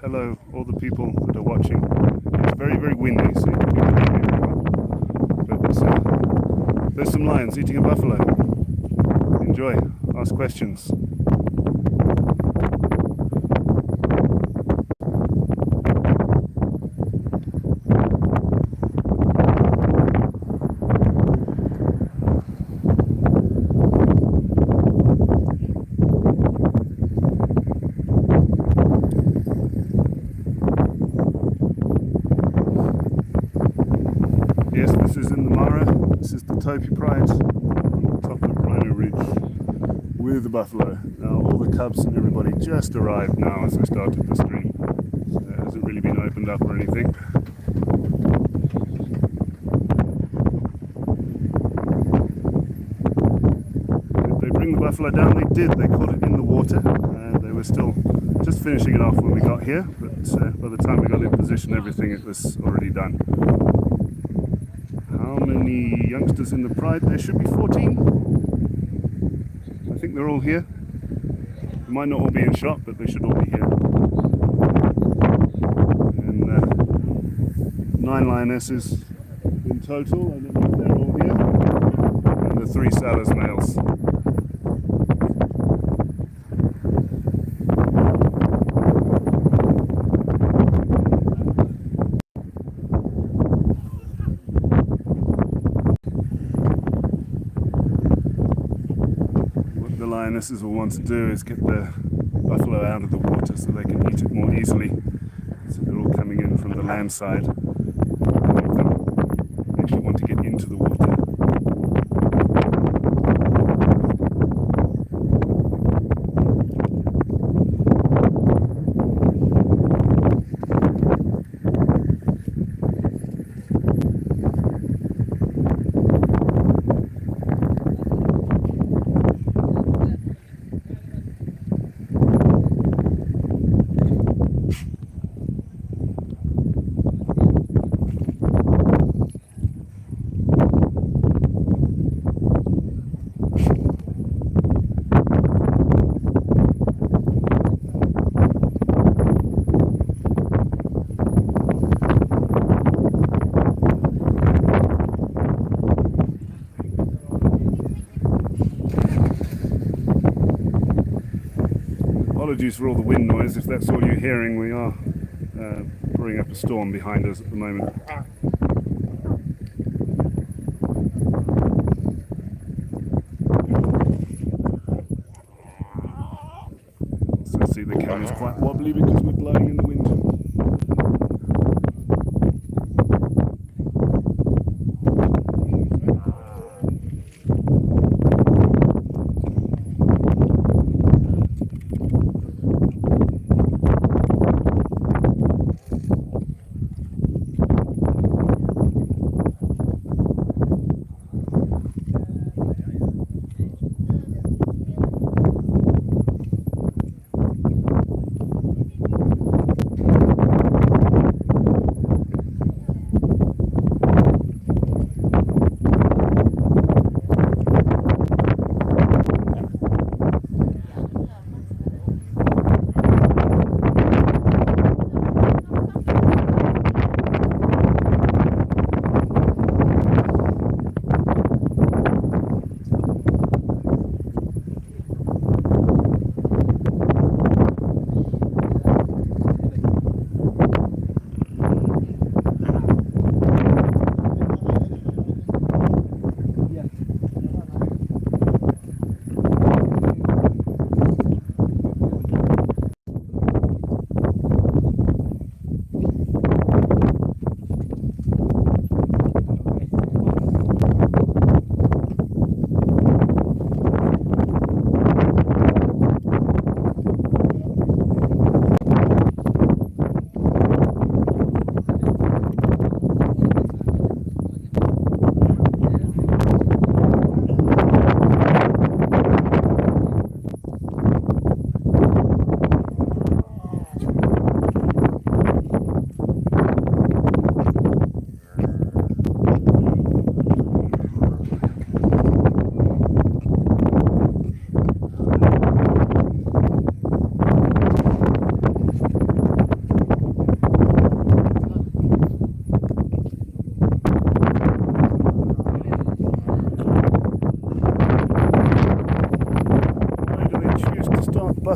hello all the people that are watching. It's very, very windy, so you can hear me very well. But there's some lions eating a buffalo. Enjoy, ask questions. Yes, this is in the Mara. This is the Topi Pride, top of Rhino Ridge with the buffalo. Now all the cubs and everybody just arrived now as I started the stream. So it hasn't really been opened up or anything. Did they bring the buffalo down? They did. They caught it in the water. They were still just finishing it off when we got here, but by the time we got in position, everything it was already done. How many youngsters in the Pride? There should be 14. I think they're all here. They might not all be in shot, but they should all be here. And 9 lionesses in total. I don't know if they're all here. And the 3 Sala's males. The lionesses will want to do is get the buffalo out of the water so they can eat it more easily. So they're all coming in from the land side. They actually want to get into the water. Apologies for all the wind noise. If that's all you're hearing, we are brewing up a storm behind us at the moment. So see the camera's quite wobbly because we're blowing in the wind.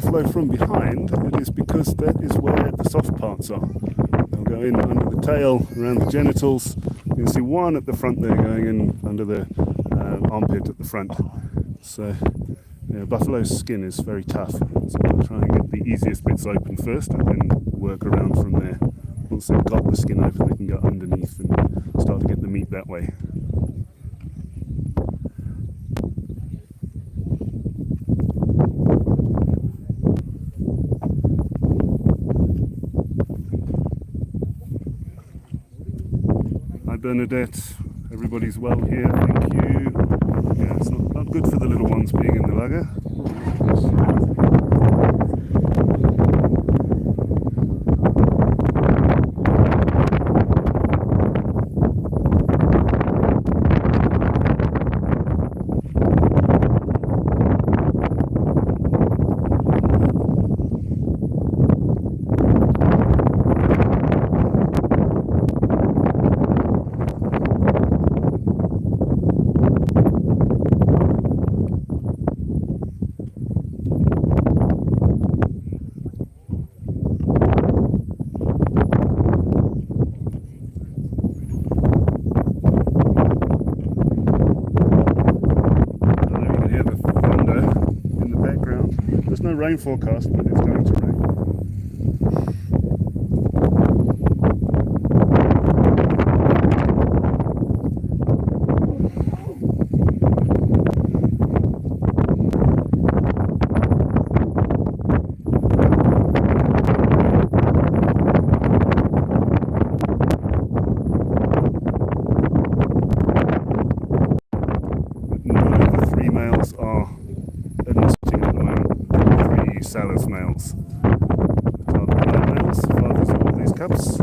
buffalo from behind, it is because that is where the soft parts are. They'll go in under the tail, around the genitals. You can see one at the front there going in under the armpit at the front. So yeah, buffalo's skin is very tough. So we'll try and get the easiest bits open first and then work around from there. Once they've got the skin open, they can go underneath and start to get the meat that way. Bernadette, everybody's well here, thank you. Yeah, it's not good for the little ones being in the lugger. No rain forecast, but it's going to rain. None of the three males are nesting at the moment. Sala's males. Are the white males, fathers of all these cubs.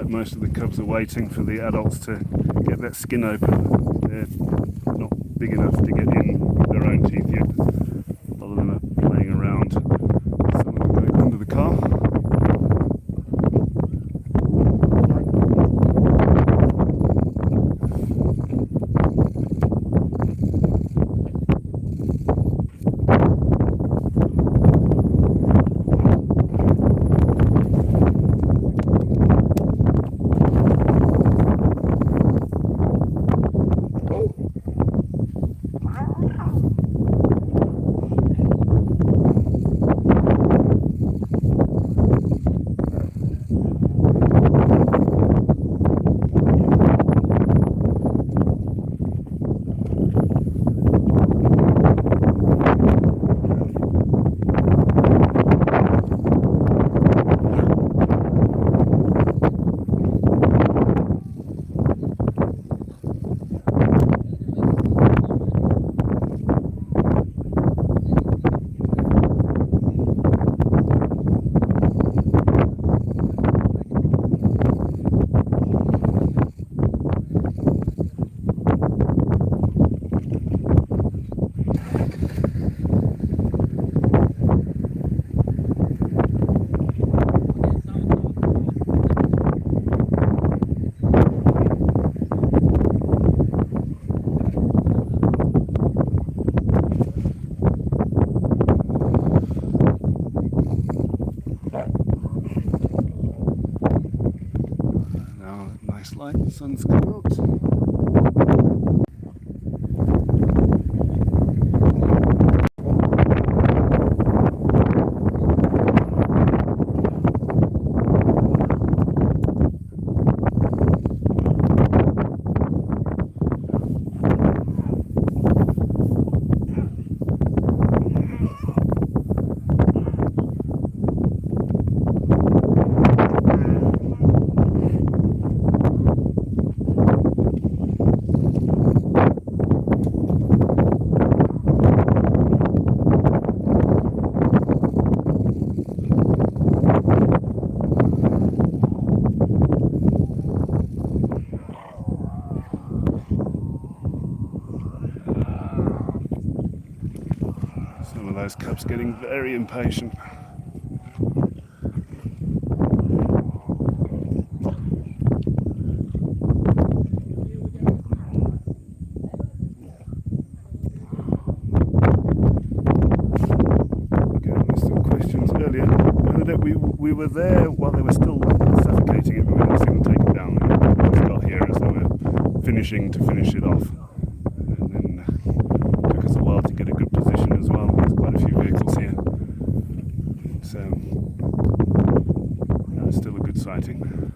Most of the cubs are waiting for the adults to get that skin open. They're not big enough to get in with their own teeth yet. A lot of them are playing around. Some of them are going under the car. Nice light, the sun's come out. those cubs getting very impatient. We were there while they were still suffocating it, but we didn't see them take it down. We just got here as they were finishing to finish it off. And then it took us a while to get a good position as well. There's quite a few vehicles here. So, it's still a good sighting.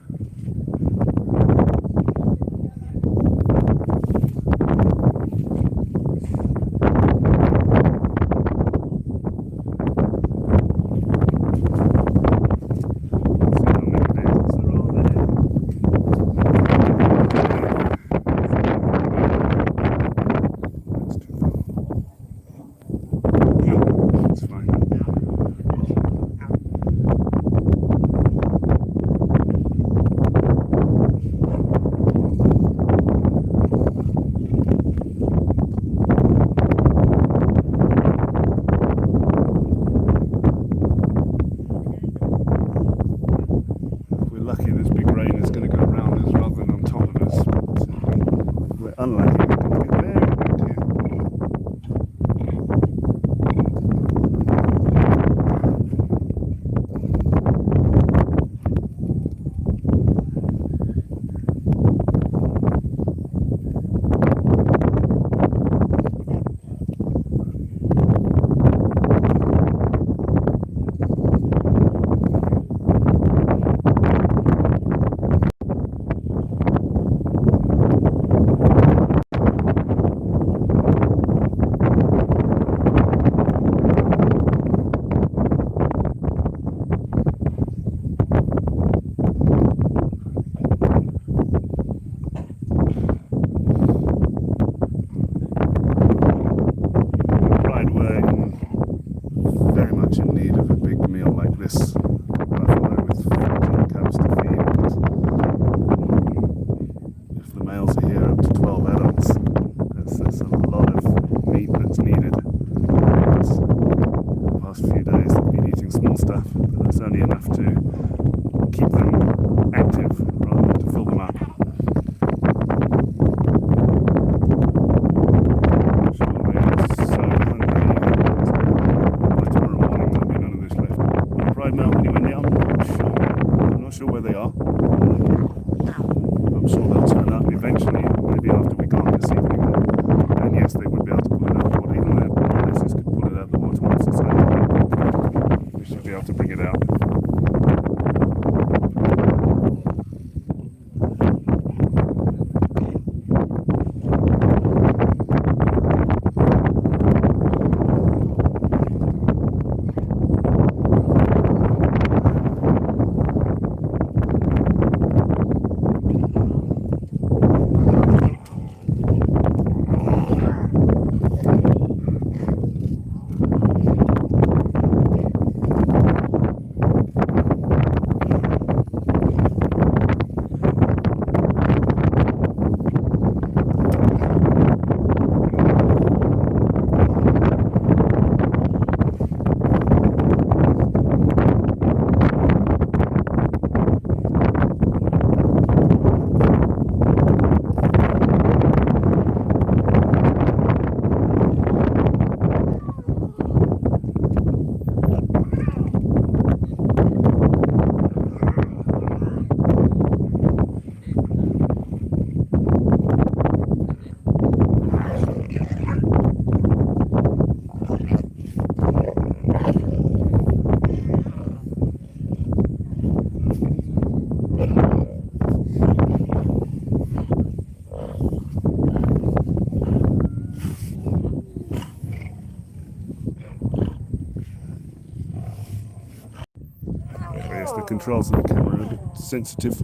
The controls of the camera are a bit sensitive.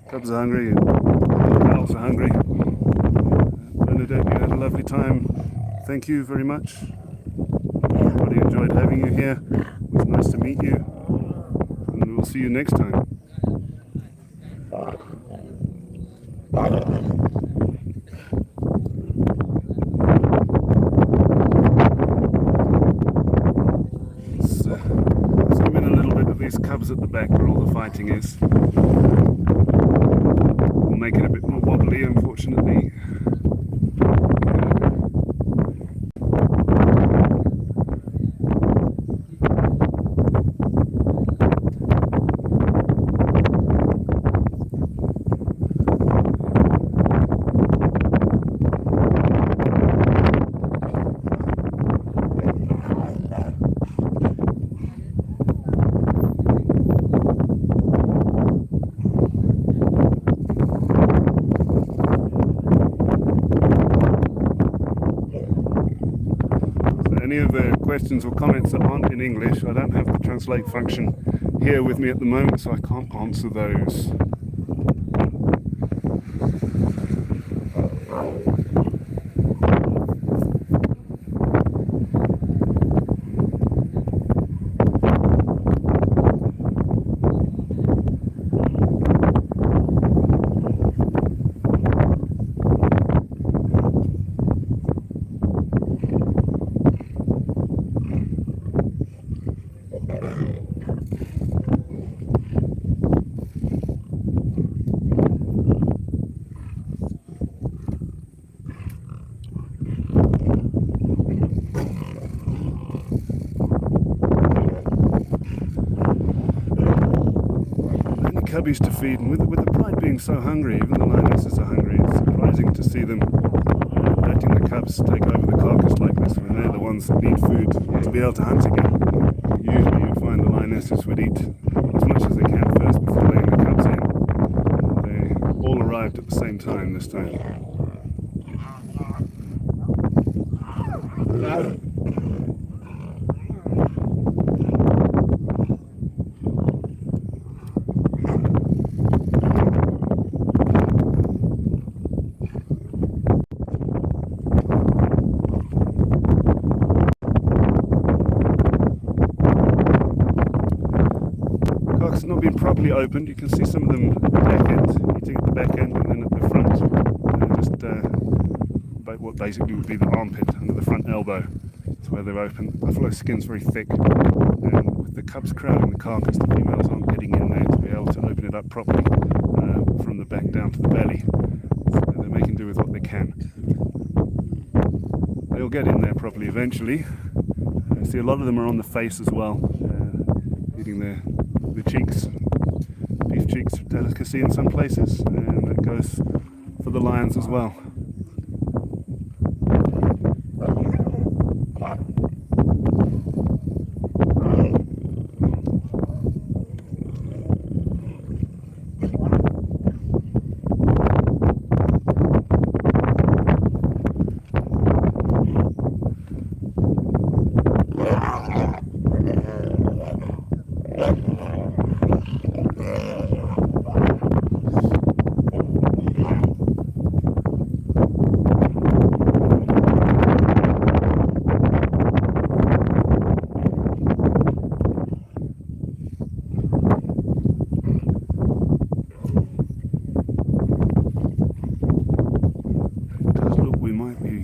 Cubs are hungry and adults are hungry. Bernadette, you had a lovely time. Thank you very much. Everybody enjoyed having you here. It was nice to meet you. And we'll see you next time. lighting is. Will make it a bit more wobbly, unfortunately. Any of the questions or comments that aren't in English, I don't have the translate function here with me at the moment, so I can't answer those. Cubbies to feed, and with the pride being so hungry, even the lionesses are hungry. It's surprising to see them letting the cubs take over the carcass like this when they're the ones that need food to be able to hunt again. Usually you'd find the lionesses would eat as much as they can first before letting the cubs in. They all arrived at the same time this time. Not been properly opened. You can see some of them at the back end, eating at the back end, and then at the front, what basically would be the armpit under the front elbow. That's where they're open. Buffalo skin's very thick, and with the cubs crowding the carcass, the females aren't getting in there to be able to open it up properly from the back down to the belly. So they're making do with what they can. They'll get in there properly eventually. I see a lot of them are on the face as well, eating the cheeks, beef cheeks, delicacy in some places, and that goes for the lions as well.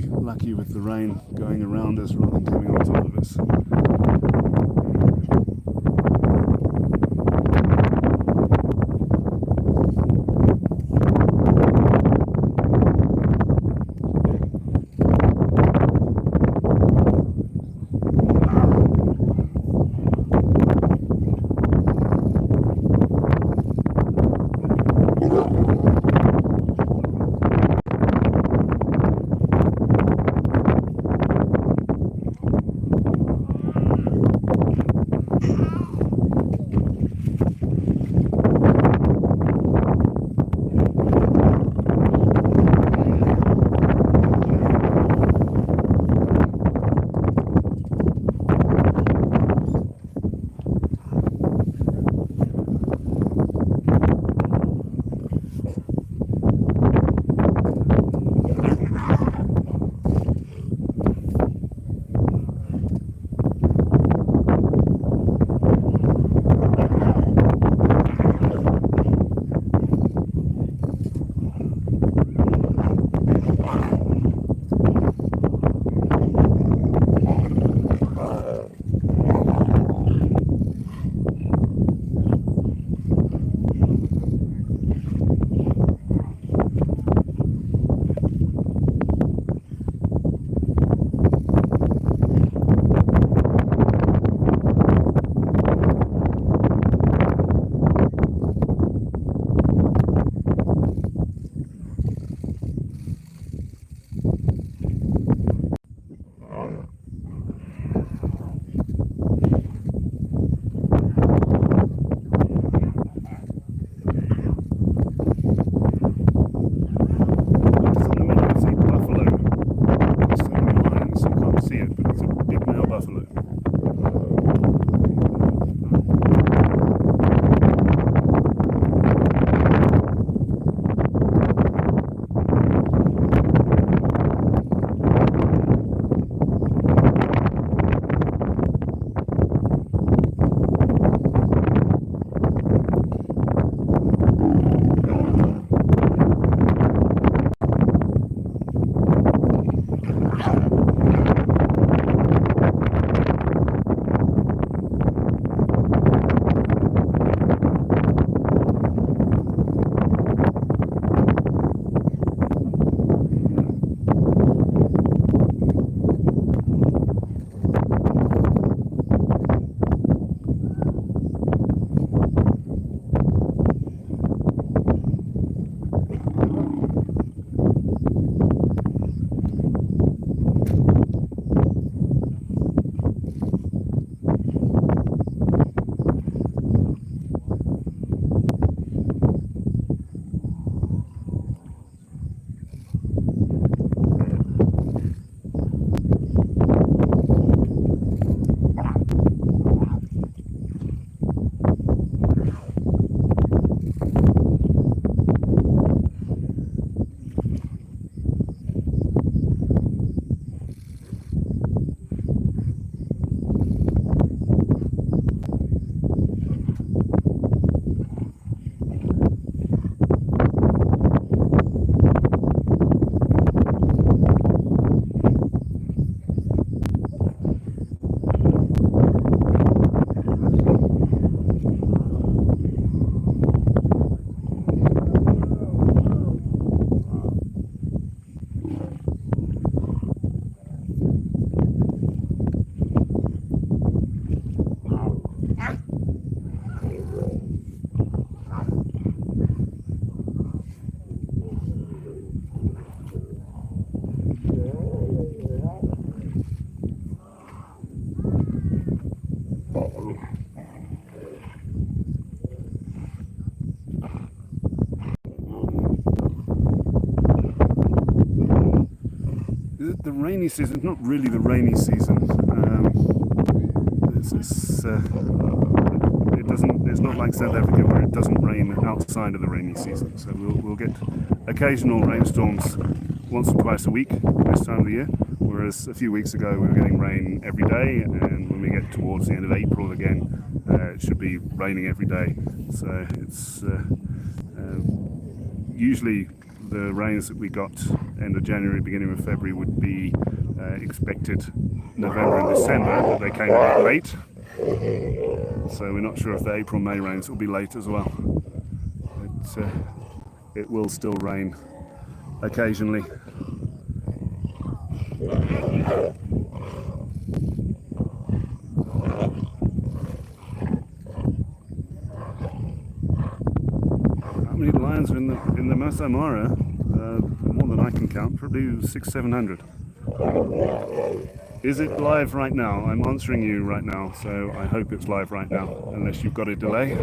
Lucky with the rain going around us rather than coming on top of us. The rainy season, not really the rainy season. It's not like South Africa where it doesn't rain outside of the rainy season. So we'll get occasional rainstorms once or twice a week this time of the year. Whereas a few weeks ago we were getting rain every day, and when we get towards the end of April again, it should be raining every day. So it's usually the rains that we got end of January, beginning of February would be expected November and December, but they came a bit late. So we're not sure if the April-May rains will be late as well. It will still rain occasionally. How many lions are in the Maasai Mara? More than I can count, probably 600-700. Is it live right now? I'm answering you right now, so I hope it's live right now, unless you've got a delay.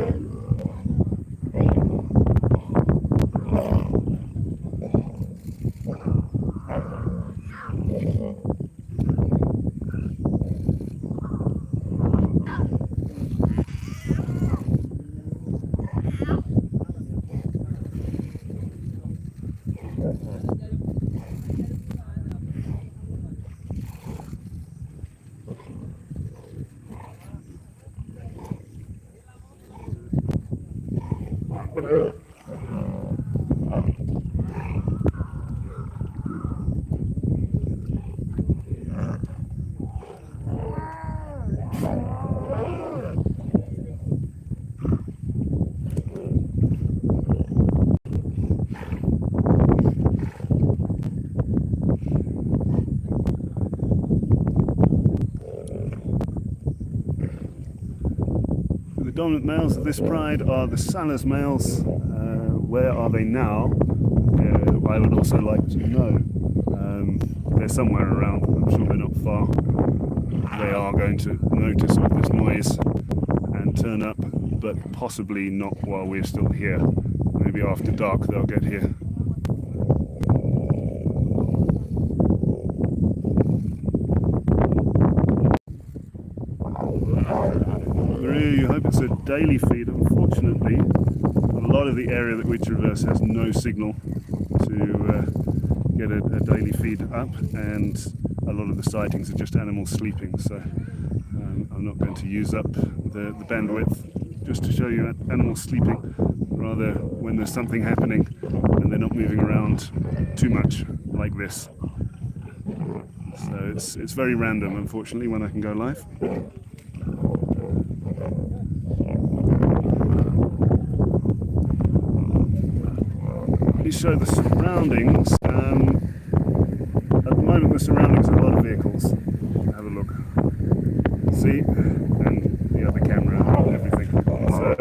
The dominant males of this pride are the Sala's males. Where are they now? I would also like to know. They're somewhere around, I'm sure they're not far. They are going to notice all this noise and turn up, but possibly not while we're still here. Maybe after dark they'll get here. You hope it's a daily feed. Unfortunately, a lot of the area that we traverse has no signal to get a daily feed up, and a lot of the sightings are just animals sleeping. So I'm not going to use up the bandwidth just to show you animals sleeping, rather when there's something happening and they're not moving around too much like this. So it's very random, unfortunately, when I can go live. Show the surroundings. At the moment the surroundings are a lot of vehicles. Have a look. See? And the other camera and everything. So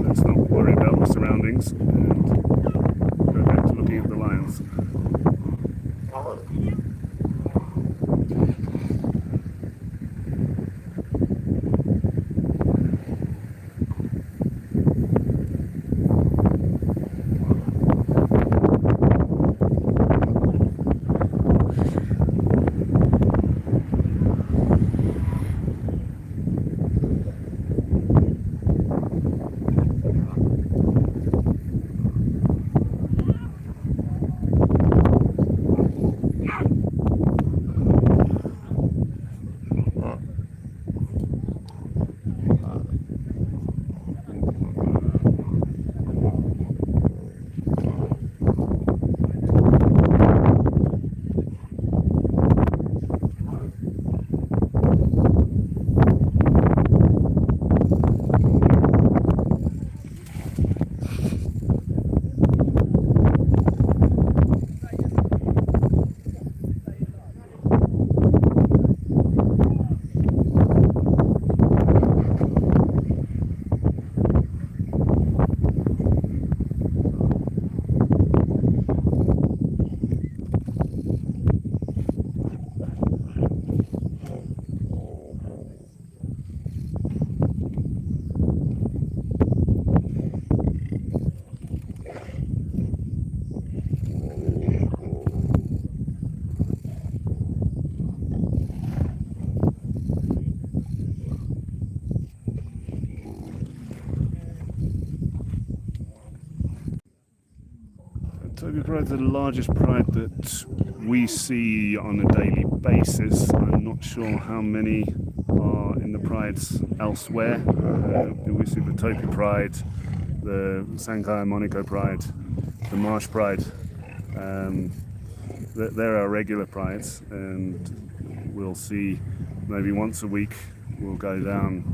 let's not worry about the surroundings and go back to looking at the lions. Topi prides are the largest pride that we see on a daily basis. I'm not sure how many are in the prides elsewhere. We see the Topi pride, the Sankai Monaco pride, the Marsh pride. They're our regular prides, and we'll see maybe once a week we'll go down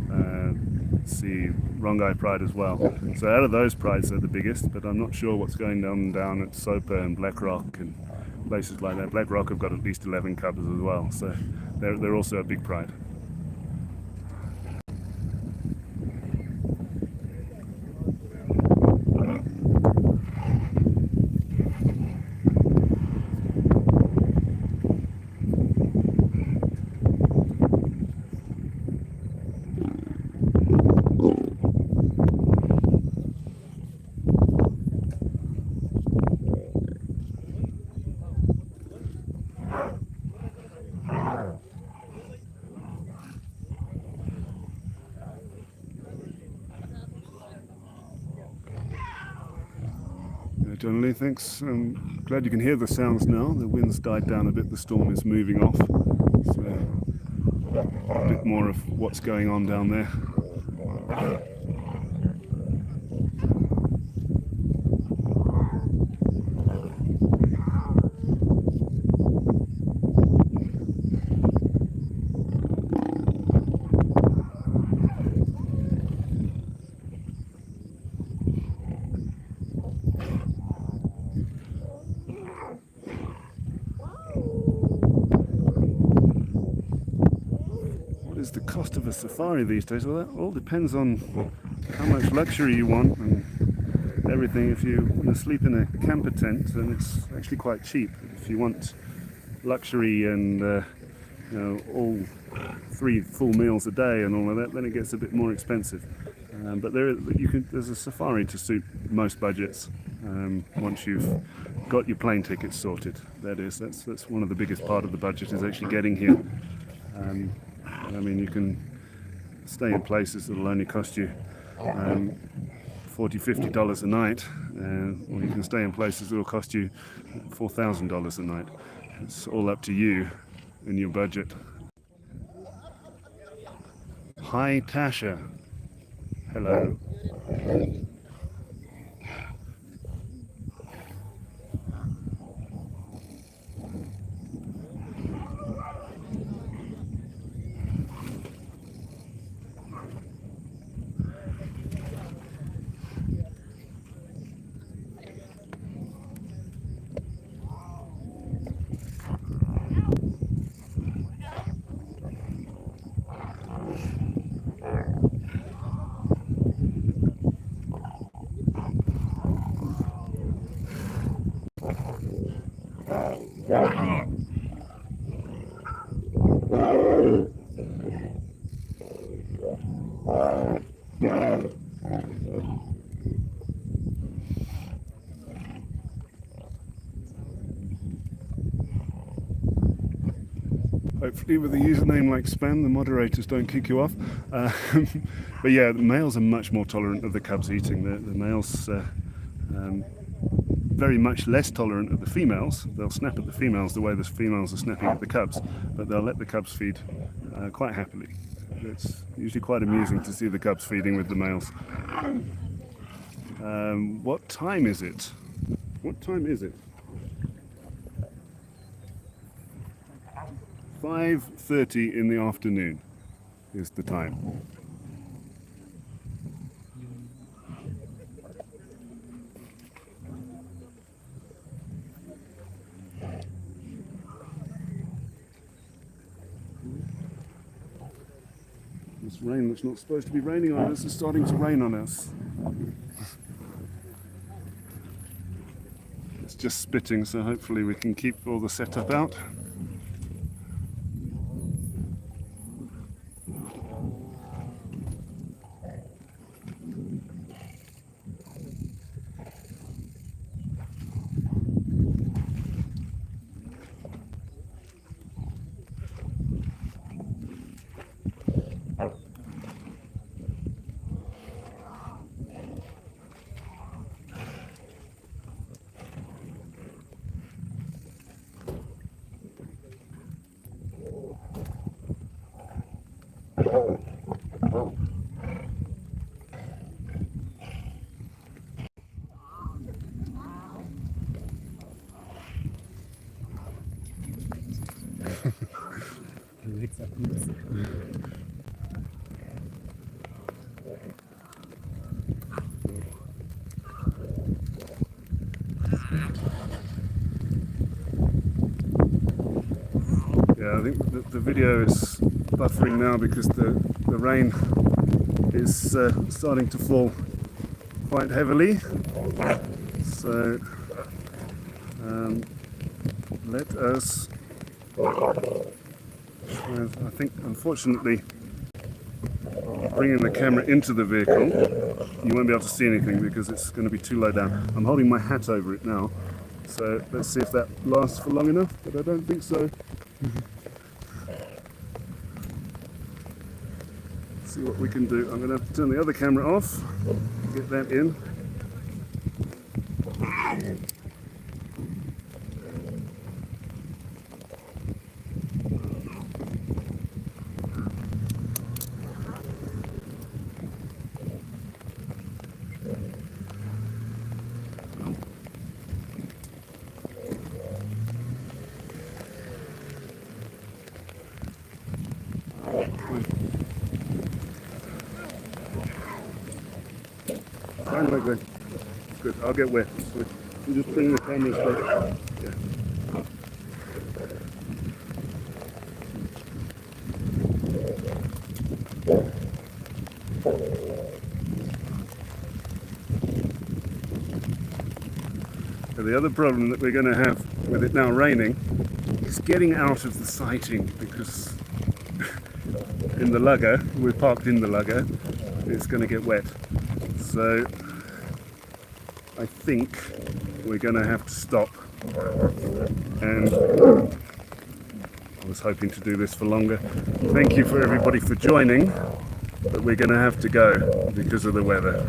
see Rongai pride as well. So out of those prides they're the biggest, but I'm not sure what's going on down at Sopa and Black Rock and places like that. Black Rock have got at least 11 cubs as well, so they're also a big pride. Generally, thanks. I'm glad you can hear the sounds now. The wind's died down a bit, the storm is moving off. So a bit more of what's going on down there. Is the cost of a safari these days? Well, that all depends on how much luxury you want and everything. If you want to sleep in a camper tent, then it's actually quite cheap. If you want luxury and you know, all 3 full meals a day and all of that, then it gets a bit more expensive. But there's a safari to suit most budgets once you've got your plane tickets sorted. That's one of the biggest part of the budget, is actually getting here. I mean, you can stay in places that will only cost you $40–50 a night, or you can stay in places that will cost you $4,000 a night. It's all up to you and your budget. Hi Tasha, hello. Hopefully with a username like spam, the moderators don't kick you off. But yeah, the males are much more tolerant of the cubs eating. The males very much less tolerant of the females. They'll snap at the females the way the females are snapping at the cubs, but they'll let the cubs feed quite happily. It's usually quite amusing to see the cubs feeding with the males. What time is it? What time is it? 5:30 in the afternoon is the time. This rain that's not supposed to be raining on us is starting to rain on us. It's just spitting, so hopefully we can keep all the setup out. Yeah, I think the video is buffering now because the rain is starting to fall quite heavily. So let us, I think unfortunately, bringing the camera into the vehicle, you won't be able to see anything because it's going to be too low down. I'm holding my hat over it now, so let's see if that lasts for long enough, but I don't think so. See what we can do. I'm going to have to turn the other camera off, get that in. Fine, like that. Good, I'll get wet. So you just bring the camera straight. Yeah. And the other problem that we're going to have with it now raining is getting out of the sighting, because in the lugger, we're parked in the lugger, it's going to get wet. So I think we're going to have to stop, and I was hoping to do this for longer. Thank you for everybody for joining, but we're going to have to go because of the weather.